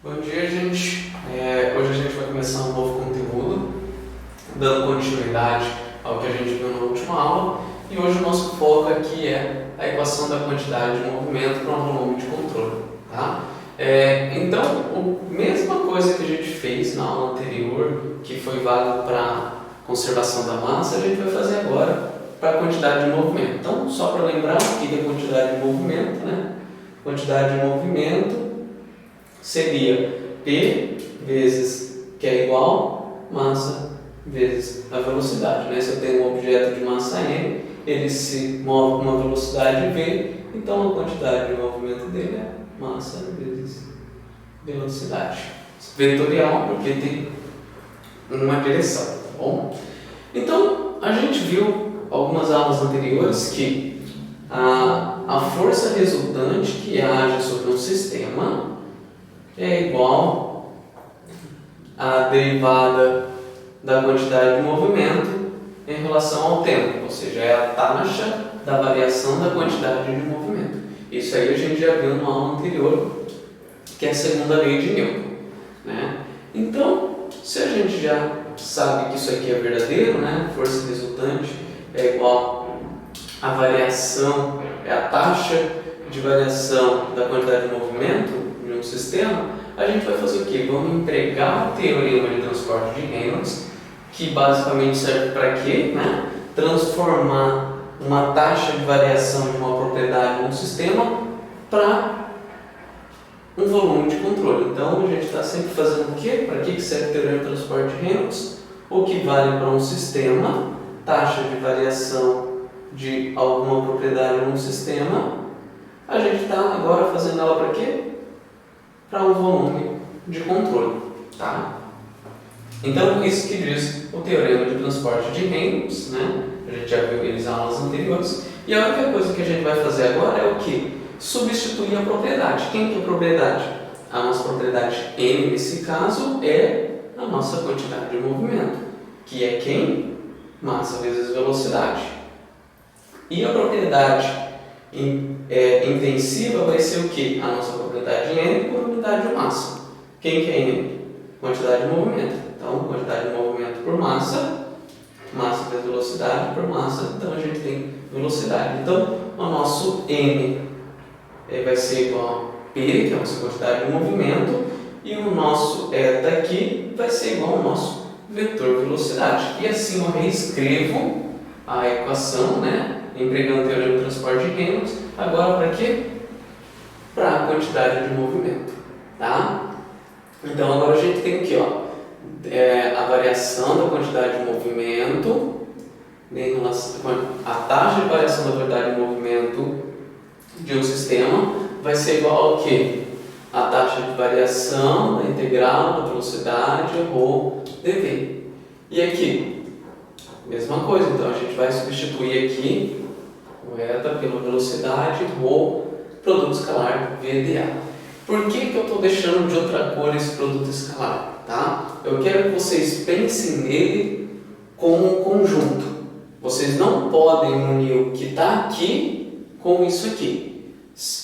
Bom dia, gente. Hoje a gente vai começar um novo conteúdo, dando continuidade ao que a gente viu na última aula. E hoje o nosso foco aqui é a equação da quantidade de movimento para um volume de controle. Tá? Então, a mesma coisa que a gente fez na aula anterior, que foi válido para a conservação da massa, a gente vai fazer agora para a quantidade de movimento. Então, só para lembrar o que é quantidade de movimento, né? Quantidade de movimento seria P vezes que é igual massa vezes a velocidade. Né? Se eu tenho um objeto de massa m, ele se move com uma velocidade v, então a quantidade de movimento dele é massa vezes velocidade. Vetorial, porque tem uma direção, tá bom? Então, a gente viu algumas aulas anteriores que a força resultante que age sobre um sistema é igual à derivada da quantidade de movimento em relação ao tempo, ou seja, é a taxa da variação da quantidade de movimento. Isso aí a gente já viu na aula anterior, que é a segunda lei de Newton. Né? Então, se a gente já sabe que isso aqui é verdadeiro, né? Força resultante é igual à variação, é a taxa de variação da quantidade de movimento de um sistema, a gente vai fazer o quê? Vamos empregar o teorema de transporte de Reynolds, que basicamente serve para quê? Né? Transformar uma taxa de variação de uma propriedade de um sistema para um volume de controle. Então, a gente está sempre fazendo o quê? Para que serve o teorema de transporte de Reynolds? O que vale para um sistema, taxa de variação de alguma propriedade de um sistema, a gente está agora fazendo ela para quê? Para um volume de controle. Tá? Então, isso que diz o teorema de transporte de Reynolds, né? A gente já viu eles nas aulas anteriores. E a única coisa que a gente vai fazer agora é o quê? Substituir a propriedade. Quem que é a propriedade? A nossa propriedade M, nesse caso, é a nossa quantidade de movimento, que é quem? Massa vezes velocidade. E a propriedade intensiva vai ser o quê? A nossa propriedade N por unidade de massa. Quem que é N? Quantidade de movimento. Então, quantidade de movimento por massa, massa vezes velocidade por massa, então a gente tem velocidade. Então, o nosso N vai ser igual a P, que é a nossa quantidade de movimento, e o nosso eta aqui vai ser igual ao nosso vetor velocidade. E assim eu reescrevo a equação, né? Empregando o teorema de transporte de Reynolds, agora para quê? Para a quantidade de movimento. Tá? Então agora a gente tem aqui a variação da quantidade de movimento, em relação, a taxa de variação da quantidade de movimento de um sistema vai ser igual ao quê? A taxa de variação da integral da velocidade rho dv. E aqui, mesma coisa, então a gente vai substituir aqui o eta pela velocidade rho, produto escalar VdA. Por que eu estou deixando de outra cor esse produto escalar? Tá? Eu quero que vocês pensem nele como um conjunto. Vocês não podem unir o que está aqui com isso aqui.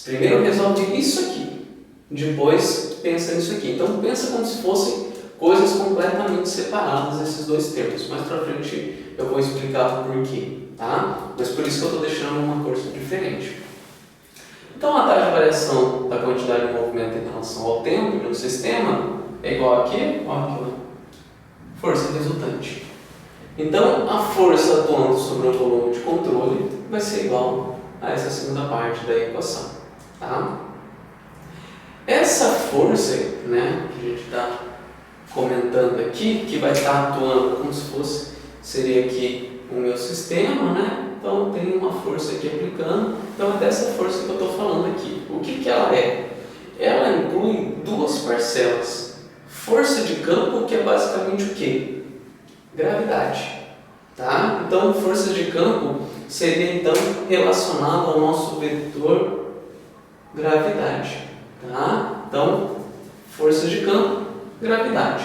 Primeiro resolve isso aqui, depois pensa nisso aqui. Então pensa como se fossem coisas completamente separadas, esses dois termos. Mais para frente eu vou explicar o porquê. Tá? Mas por isso que eu estou deixando uma cor diferente. Então a taxa de variação da quantidade de movimento em relação ao tempo de um sistema é igual a quê? Força resultante. Então a força atuando sobre o volume de controle vai ser igual a essa segunda parte da equação. Tá? Essa força, né, que a gente está comentando aqui, que vai estar atuando como se fosse, seria aqui o meu sistema, né? Então tem uma força aqui aplicando, então é dessa força que eu estou falando aqui. O que ela é? Ela inclui duas parcelas. Força de campo, que é basicamente o quê? Gravidade. Tá? Então força de campo seria então relacionado ao nosso vetor gravidade. Tá? Então força de campo, gravidade.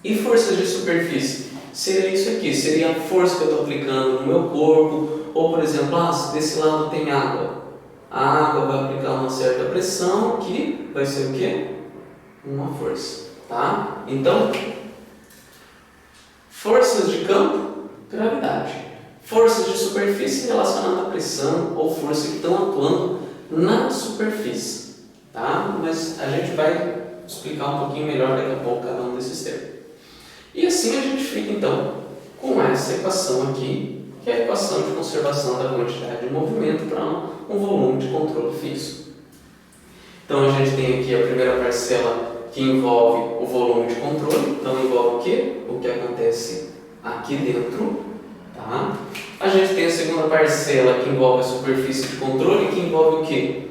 E forças de superfície? Seria isso aqui, seria a força que eu estou aplicando no meu corpo, ou por exemplo, se desse lado tem água, a água vai aplicar uma certa pressão, que vai ser o quê? uma força, tá? Então, forças de campo, gravidade. Forças de superfície relacionadas à pressão ou força que estão atuando na superfície, tá? Mas a gente vai explicar um pouquinho melhor daqui a pouco cada um desses termos. E assim a gente fica então com essa equação aqui, que é a equação de conservação da quantidade de movimento para um volume de controle fixo. Então a gente tem aqui a primeira parcela que envolve o volume de controle, então envolve o quê? O que acontece aqui dentro, tá? A gente tem a segunda parcela que envolve a superfície de controle, que envolve o quê?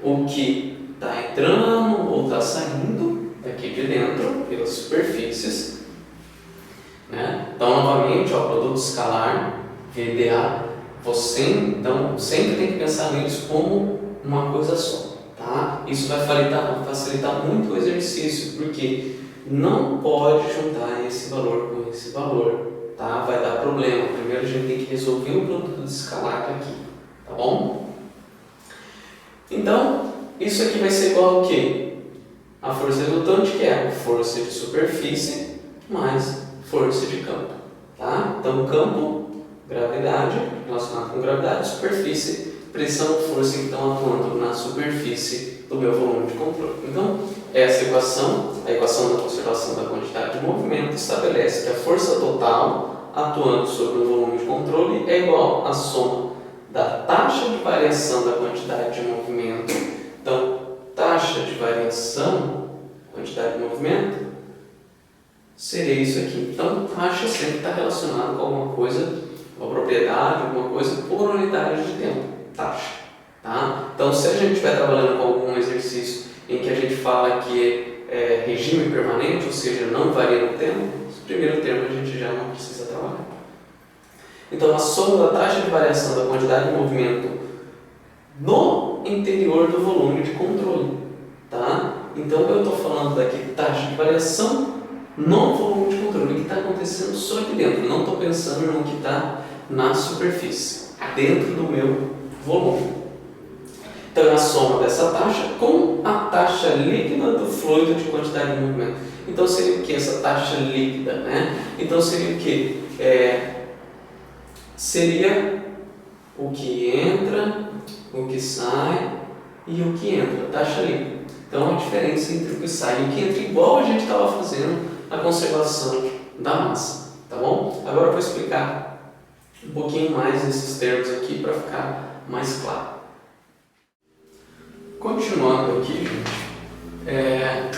O que está entrando ou está saindo daqui de dentro, pelas superfícies, né? Então, novamente, ó, produto escalar, VDA, você então sempre tem que pensar neles como uma coisa só, tá? Isso vai facilitar muito o exercício, porque não pode juntar esse valor com esse valor, tá? Vai dar problema. Primeiro a gente tem que resolver o produto escalar aqui, tá bom? Então, isso aqui vai ser igual ao quê? A força resultante, que é a força de superfície mais força de campo, tá? Então, campo, gravidade, relacionado com gravidade, superfície, pressão, força que estão atuando na superfície do meu volume de controle. Então, essa equação, a equação da conservação da quantidade de movimento, estabelece que a força total atuando sobre o volume de controle é igual à soma da taxa de variação da quantidade de movimento. Então, taxa de variação, quantidade de movimento, seria isso aqui. Então, taxa sempre está relacionada com alguma coisa, uma propriedade, alguma coisa por unidade de tempo, taxa. Tá? Então, se a gente estiver trabalhando com algum exercício em que a gente fala que é regime permanente, ou seja, não varia no tempo, esse primeiro termo a gente já não precisa trabalhar. Então, a soma da taxa de variação da quantidade de movimento no interior do volume de controle. Tá? Então, eu estou falando daqui de taxa de variação no volume de controle, o que está acontecendo só aqui dentro. Não estou pensando no que está na superfície, dentro do meu volume. Então, é a soma dessa taxa com a taxa líquida do fluido de quantidade de movimento. Então, seria o que essa taxa líquida? Né? Então, seria o que? Seria o que entra, o que sai e o que entra, taxa líquida. Então, a diferença entre o que sai e o que entra, igual a gente estava fazendo a conservação da massa. Tá bom? Agora eu vou explicar um pouquinho mais esses termos aqui para ficar mais claro. Continuando aqui, gente,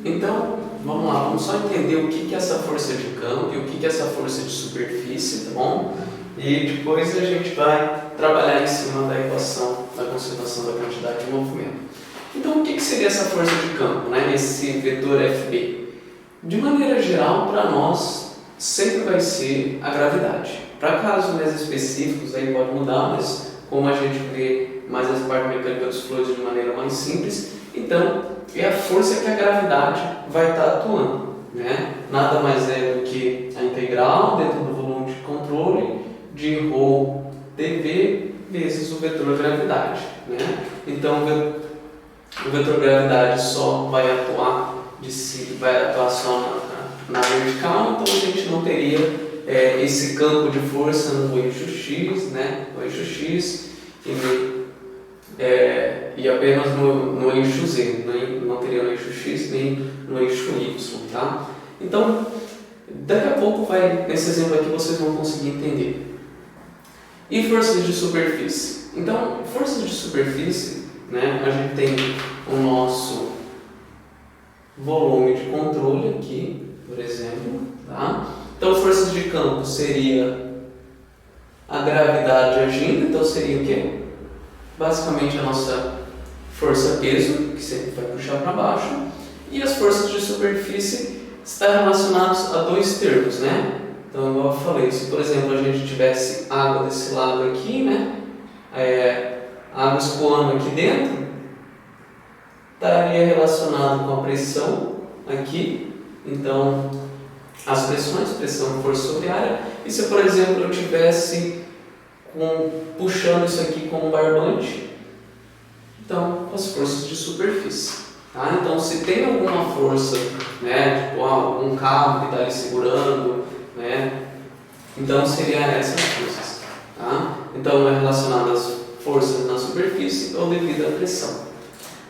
então, vamos lá, vamos só entender o que é essa força de campo e o que é essa força de superfície, tá bom? E depois a gente vai trabalhar em cima da equação da conservação da quantidade de movimento. Então, o que seria essa força de campo, né, esse vetor FB? De maneira geral, para nós, sempre vai ser a gravidade. Para casos mais específicos, aí pode mudar, mas como a gente vê mais as partes mecânicas dos fluidos de maneira mais simples, então é a força que a gravidade vai estar atuando, né? Nada mais é do que a integral dentro do volume de controle de ρ dv vezes o vetor gravidade, né? Então o vetor gravidade só vai atuar só na vertical, então a gente não teria esse campo de força no eixo x, né? No eixo x e apenas no eixo z, não teria no eixo x nem no eixo y, tá? Então, daqui a pouco nesse exemplo aqui vocês vão conseguir entender. E forças de superfície? Então, forças de superfície, né? A gente tem o nosso volume de controle aqui, por exemplo, tá? Então, forças de campo seria a gravidade agindo, então seria o quê? Basicamente a nossa força-peso, que sempre vai puxar para baixo, e as forças de superfície estão relacionadas a dois termos, né? Então, igual eu falei, se por exemplo a gente tivesse água desse lado aqui, né? Água escoando aqui dentro, estaria relacionado com a pressão aqui, então as pressões, pressão e força sobre área, e se por exemplo eu tivesse puxando isso aqui com um barbante, então as forças de superfície, Tá? Então, se tem alguma força, né, tipo um carro que está ali segurando, né, então seria essas forças. Tá? Então, é relacionado às forças na superfície ou devido à pressão.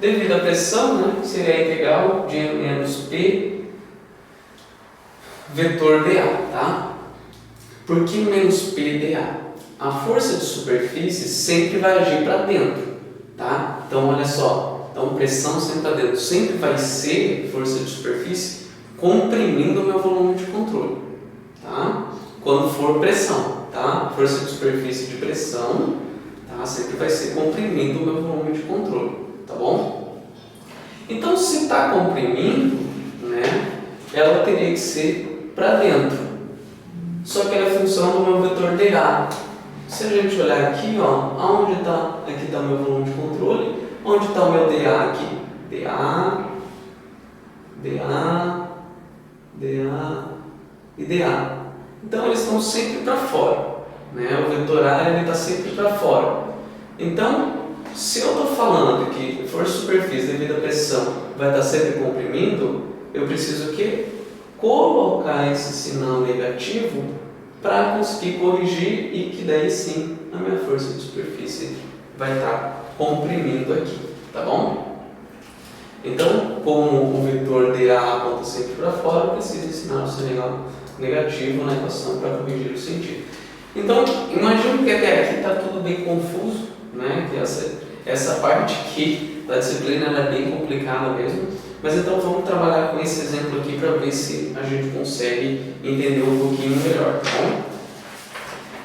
Devido à pressão, né, seria a integral de menos P vetor dA. Tá? Por que menos P dA? A força de superfície sempre vai agir para dentro. Tá? Então, olha só. Então, pressão sempre para dentro. Sempre vai ser força de superfície comprimindo o meu volume de controle. Tá? Quando for pressão. Tá? Força de superfície de pressão, tá? Sempre vai ser comprimindo o meu volume de controle. Tá bom? Então, se está comprimindo, né, ela teria que ser para dentro. Só que ela é função do meu vetor dA. Se a gente olhar aqui, ó, aonde está? Aqui está o meu volume de controle. Onde está o meu dA aqui? dA, dA, dA e dA. Então eles estão sempre para fora. Né? O vetor A está sempre para fora. Então, se eu estou falando que força de superfície devido à pressão vai estar sempre comprimindo, eu preciso o quê? Colocar esse sinal negativo para conseguir corrigir e que daí sim a minha força de superfície vai estar comprimindo aqui, tá bom? Então, como o vetor dA aponta sempre para fora, eu preciso ensinar o sinal negativo na equação para corrigir o sentido. Então, imagino que até aqui está tudo bem confuso, né? Que essa parte aqui da disciplina ela é bem complicada mesmo. Mas então vamos trabalhar com esse exemplo aqui para ver se a gente consegue entender um pouquinho melhor, tá bom?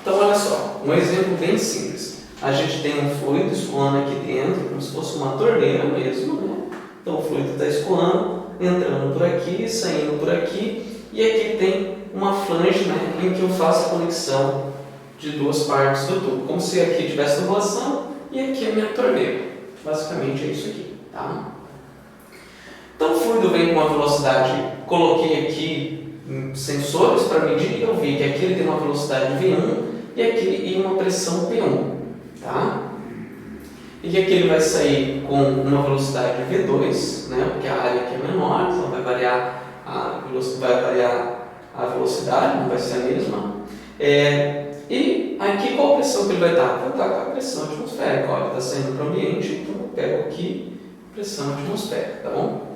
Então olha só, um exemplo bem simples. A gente tem um fluido escoando aqui dentro, como se fosse uma torneira mesmo, né? Então o fluido está escoando, entrando por aqui, saindo por aqui, e aqui tem uma flange, né, em que eu faço a conexão de duas partes do tubo, como se aqui tivesse tubulação e aqui a minha torneira. Basicamente é isso aqui, tá? Então o fluido vem com uma velocidade, coloquei aqui sensores para medir e eu vi que aqui ele tem uma velocidade V1 e aqui uma pressão P1, tá? E que aqui ele vai sair com uma velocidade V2, né? Porque a área aqui é menor, então vai variar a velocidade, não vai ser a mesma. E aqui qual a pressão que ele vai estar? Vai estar com a pressão atmosférica. Olha, está saindo para o ambiente, então eu pego aqui pressão atmosférica, tá bom?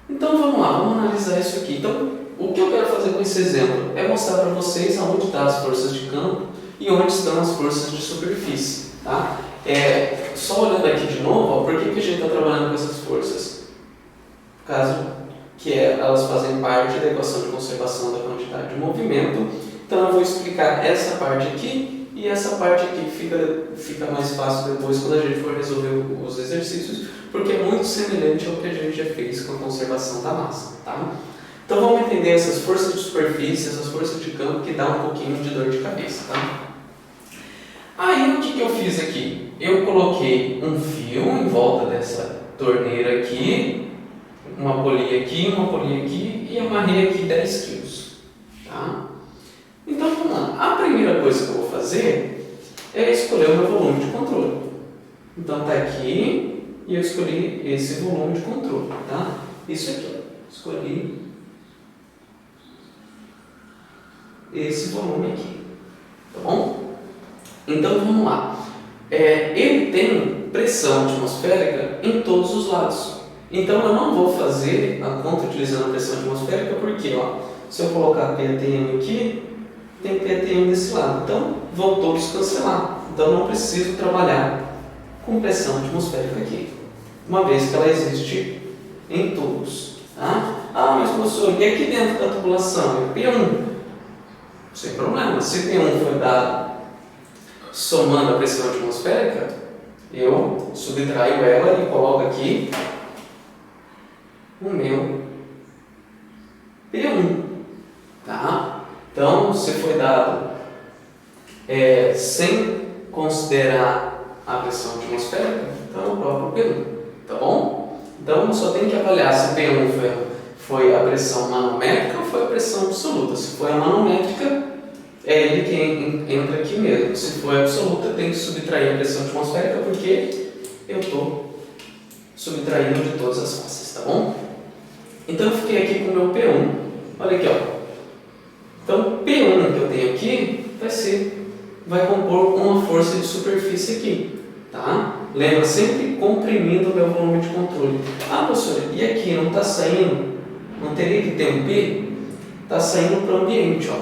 Então vamos lá, vamos analisar isso aqui. Então, o que eu quero fazer com esse exemplo é mostrar para vocês aonde estão as forças de campo e onde estão as forças de superfície. Tá? Só olhando aqui de novo, ó, por que a gente está trabalhando com essas forças? Por causa que elas fazem parte da equação de conservação da quantidade de movimento. Então eu vou explicar essa parte aqui e essa parte aqui fica mais fácil depois quando a gente for resolver os exercícios, porque é muito semelhante ao que a gente já fez com a conservação da massa. Tá? Então vamos entender essas forças de superfície, essas forças de campo que dá um pouquinho de dor de cabeça. Tá? Aí o que eu fiz aqui? Eu coloquei um fio em volta dessa torneira aqui, uma polia aqui e amarrei aqui 10 quilos. Tá? Então vamos lá. A primeira coisa que eu vou fazer é escolher o meu volume de controle. Então está aqui e eu escolhi esse volume de controle. Tá? Isso aqui. Escolhi esse volume aqui. Tá bom? Então vamos lá. Ele tem pressão atmosférica em todos os lados. Então eu não vou fazer a conta utilizando a pressão atmosférica porque, ó, se eu colocar PATM aqui, tem PATM desse lado. Então vão todos cancelar. Então não preciso trabalhar com pressão atmosférica aqui, uma vez que ela existe em todos. Tá? Ah, mas professor, e aqui dentro da tubulação? É P1. Sem problema. Se P1 foi dado somando a pressão atmosférica, eu subtraio ela e coloco aqui o meu P1. Tá? Então, se foi dado sem considerar a pressão atmosférica, então é o próprio P1. Tá bom? Então, eu só tenho que avaliar se P1 foi a pressão manométrica ou foi a pressão absoluta. Se foi a manométrica, é ele que entra aqui mesmo. Se for absoluta, tem que subtrair a pressão atmosférica porque eu estou subtraindo de todas as faces, tá bom? Então eu fiquei aqui com o meu P1. Olha aqui, ó. Então P1 que eu tenho aqui vai compor uma força de superfície aqui, tá? Lembra, sempre comprimindo o meu volume de controle. Ah, professor, e aqui não está saindo? Não teria que ter um P? Está saindo para o ambiente, ó.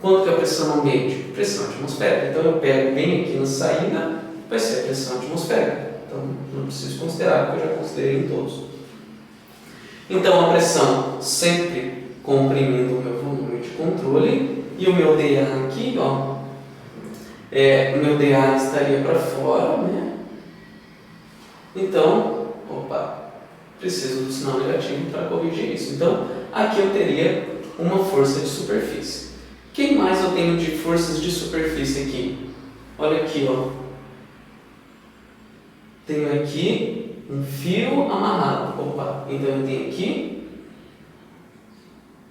Quanto que é a pressão no ambiente? Pressão atmosférica. Então eu pego bem aqui na saída, vai ser a pressão atmosférica. Então não preciso considerar, porque eu já considerei em todos. Então a pressão sempre comprimindo o meu volume de controle, e o meu dA aqui, ó, o meu dA estaria para fora, né? Então, preciso do sinal negativo para corrigir isso. Então, aqui eu teria uma força de superfície. Quem mais eu tenho de forças de superfície aqui? Olha aqui, ó. Tenho aqui um fio amarrado. Então eu tenho aqui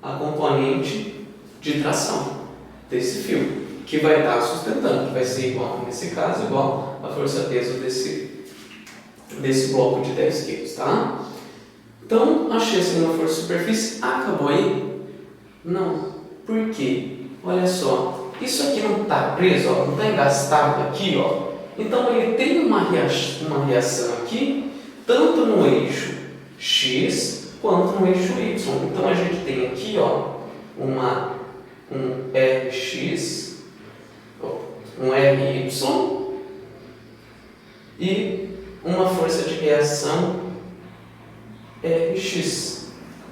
a componente de tração desse fio, que vai estar sustentando, que vai ser igual, nesse caso, igual a força-peso desse bloco de 10 kg, tá? Então, achei assim uma força de superfície. Acabou aí? Não. Por quê? Olha só, isso aqui não está preso, ó, não está engastado aqui, ó. Então ele tem uma reação aqui, tanto no eixo X quanto no eixo Y. Então a gente tem aqui, ó, um Rx, um Ry e uma força de reação Rx,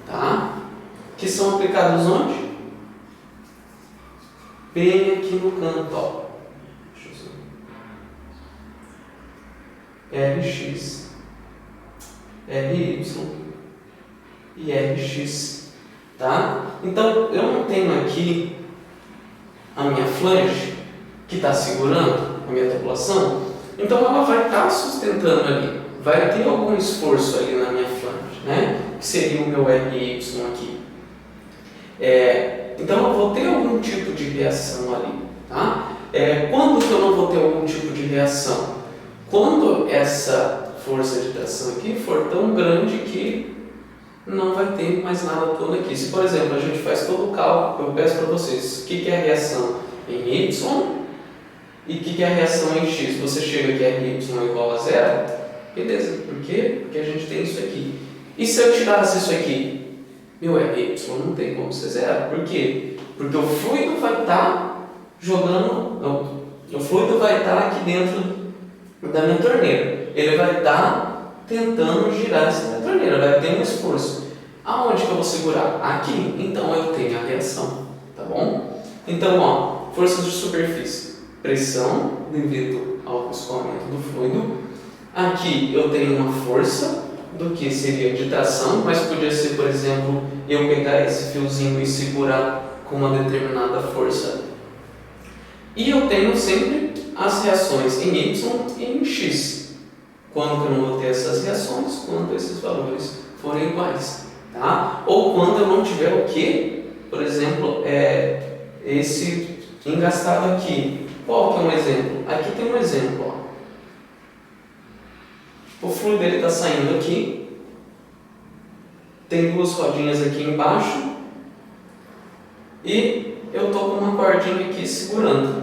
tá? Que são aplicados onde? Bem aqui no canto, ó. Rx, Ry e Rx, tá? Então eu não tenho aqui a minha flange que está segurando a minha tubulação, então ela vai estar sustentando ali, vai ter algum esforço ali na minha flange, né? Que seria o meu Ry aqui. Então eu vou ter algum tipo de reação ali, tá? Quando que eu não vou ter algum tipo de reação? Quando essa força de tração aqui for tão grande que não vai ter mais nada atuando aqui. Se, por exemplo, a gente faz todo o cálculo, eu peço para vocês o que é a reação em Y e o que é a reação em X. Você chega aqui a Ry igual a zero, beleza. Por quê? Porque a gente tem isso aqui. E se eu tirasse isso aqui? Meu Ry não tem como ser zero. Por quê? Porque o fluido vai estar o fluido vai estar aqui dentro da minha torneira. Ele vai estar tentando girar essa minha torneira, vai ter um esforço. Aonde que eu vou segurar? Aqui. Então eu tenho a reação, tá bom? Então, ó, forças de superfície. Pressão devido ao escoamento do fluido. Aqui eu tenho uma força do que seria de tração, mas podia ser, por exemplo, eu pegar esse fiozinho e segurar com uma determinada força. E eu tenho sempre as reações em Y e em X. Quando que eu não vou ter essas reações? Quando esses valores forem iguais, tá? Ou quando eu não tiver o que? Por exemplo, esse engastado aqui. Qual que é um exemplo? Aqui tem um exemplo, ó. O fluido está saindo aqui, tem duas rodinhas aqui embaixo e eu estou com uma cordinha aqui segurando,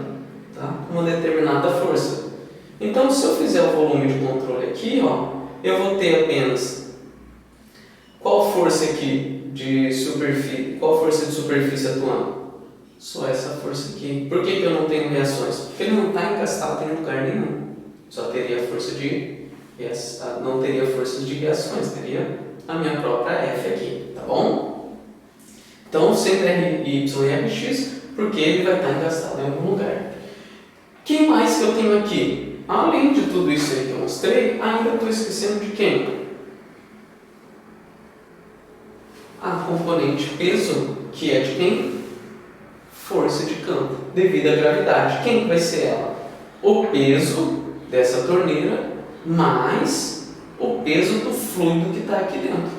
tá? Com uma determinada força. Então, se eu fizer o volume de controle aqui, ó, eu vou ter apenas qual força aqui de superfície, qual força de superfície atuando? Só essa força aqui. Por que eu não tenho reações? Porque ele não está encastado em lugar nenhum. Só teria força não teria forças de reações, teria a minha própria F aqui, tá bom? Então, sempre Ry e Rx, porque ele vai estar encastado em algum lugar. Quem mais que eu tenho aqui? Além de tudo isso aí que eu mostrei, ainda estou esquecendo de quem? A componente peso, que é de quem? Força de campo, devido à gravidade. Quem vai ser ela? O peso dessa torneira mais o peso do fluido que está aqui dentro.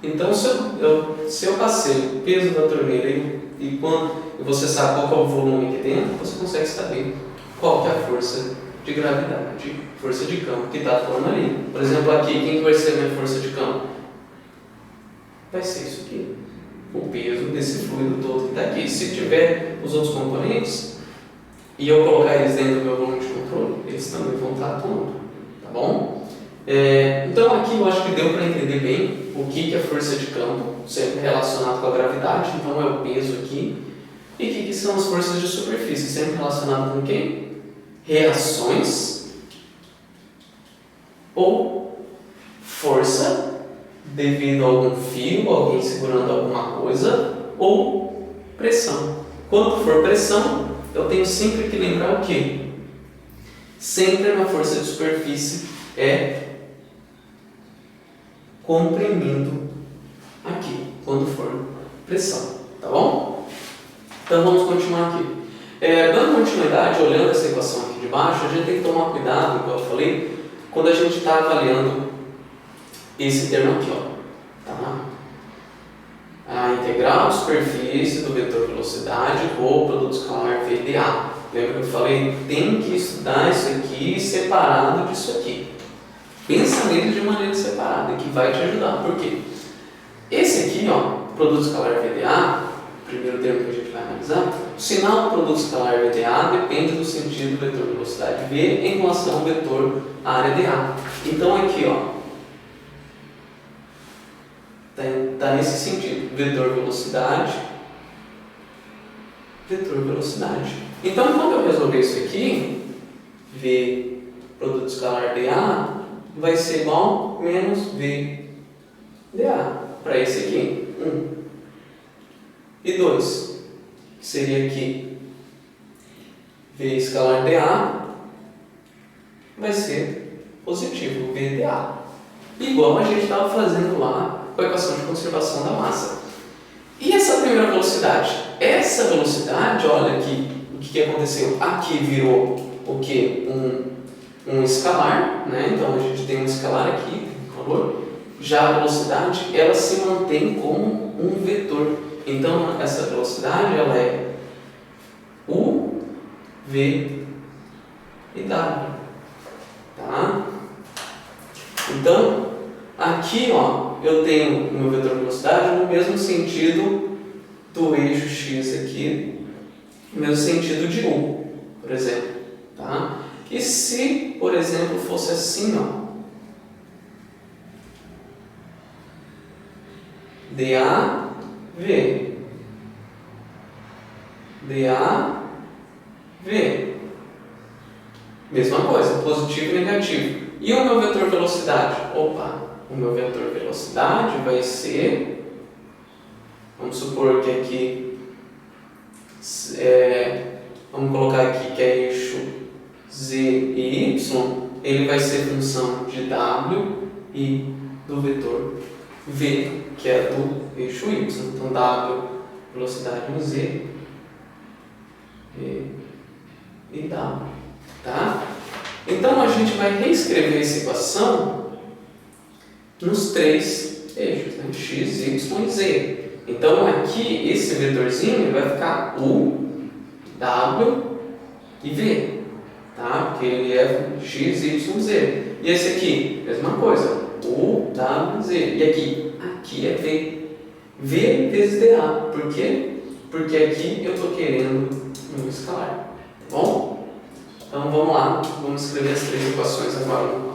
Então, se eu passei o peso da torneira e você sabe qual é o volume aqui dentro, você consegue saber qual que é a força de gravidade, força de campo que está atuando ali. Por exemplo, aqui, quem vai ser a minha força de campo? Vai ser isso aqui, o peso desse fluido todo que está aqui. Se tiver os outros componentes e eu colocar eles dentro do meu volume de controle, eles também vão estar atuando, tá bom? Então aqui eu acho que deu para entender bem o que é força de campo, sempre relacionado com a gravidade, então é o peso aqui. E o que são as forças de superfície, sempre relacionado com quem? Reações ou força devido a algum fio, alguém segurando alguma coisa, ou pressão. Quando for pressão, eu tenho sempre que lembrar o quê? Sempre a minha força de superfície é comprimindo aqui, quando for pressão, tá bom? Então vamos continuar aqui. Dando continuidade, olhando essa equação aqui de baixo, a gente tem que tomar cuidado, como eu falei, quando a gente está avaliando esse termo aqui, ó, tá? A integral de superfície do vetor velocidade ou produto escalar VDA. Lembra que eu falei? Tem que estudar isso aqui separado disso aqui. Pensa nele de maneira separada, que vai te ajudar. Por quê? Esse aqui, ó, produto escalar VDA, o primeiro termo que a gente vai analisar, o sinal do produto escalar VDA depende do sentido do vetor velocidade V em relação ao vetor área dA. Então aqui, ó, tá nesse sentido, vetor velocidade. Então quando eu resolver isso aqui, V produto escalar dA vai ser igual a menos V dA para esse aqui, 1. E 2, que seria aqui V escalar dA vai ser positivo, VDA. Igual a gente estava fazendo lá com a equação de conservação da massa. E essa primeira velocidade? Essa velocidade, olha aqui, o que aconteceu? Aqui virou o que? Um escalar, né? Então a gente tem um escalar aqui, por favor. Já a velocidade, ela se mantém como um vetor. Então essa velocidade, ela é U, V e W, tá? Então aqui, ó, eu tenho o meu vetor velocidade no mesmo sentido do eixo X aqui, no mesmo sentido de U, por exemplo, tá? E se, por exemplo, fosse assim, ó, DAV, mesma coisa, positivo e negativo. E o meu vetor velocidade? Opa, o meu vetor velocidade vai ser, vamos supor que aqui, vamos colocar aqui que é eixo Z e Y, ele vai ser função de W e do vetor V, que é do eixo Y. Então W, velocidade no Z e W, tá? Então a gente vai reescrever essa equação nos três eixos, né? X, Y e Z. Então aqui esse vetorzinho vai ficar U, W e V, tá? Porque ele é X, Y, Z. E esse aqui, mesma coisa, U, W, Z. E aqui é V. V vezes dA. Por quê? Porque aqui eu estou querendo um escalar, tá bom? Então vamos lá, vamos escrever as três equações agora.